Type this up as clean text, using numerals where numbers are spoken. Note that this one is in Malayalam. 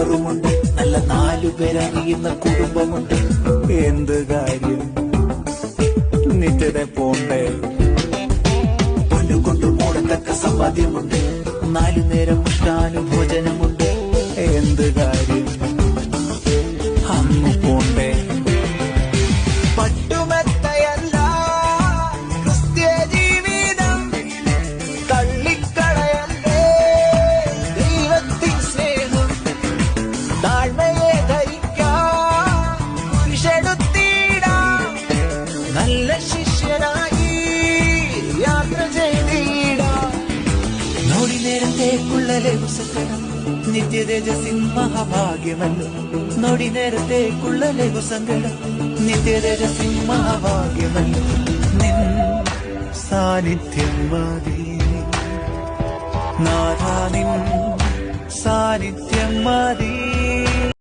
ലവറുമുണ്ട്, നല്ല 4 പേരറിയുന്ന കുടുംബമുണ്ട്. എന്ത് കാര്യം നിത്യത പോണ്ടേ? പൊന്നുകൊണ്ട് മൂടത്തക്ക സമ്പാദ്യമുണ്ട്, 4 നേരം ഇഷ്ടാനുഭോജനമുണ്ട്. എന്ത് കാര്യം അങ്ങ് പോണ്ടേ? പട്ടുമെത്തയല്ല ക്രിസ്ത്യ ജീവിതം, തള്ളിക്കളയല്ലേ ദൈവത്തിൻ സ്നേഹം. താഴ്മയെ ധരിക്കാം, കുരിശെടുത്തിടാം, നല്ല ശിഷ്യനായി യാത്ര ചെയ്തിടാം. നോടി നേരത്തേക്കുള്ള ലഘുസങ്കടം നിത്യതേജസ്സിൻ മഹാഭാഗ്യമല്ലോ. നോടി നേരത്തേക്കുള്ള ലഘുസങ്കടം നിത്യതേജസ്സിൻ മഹാഭാഗ്യമല്ലോ. നിൻ സാന്നിധ്യം മതി നാഥാ, നിൻ സാന്നിധ്യം മതി.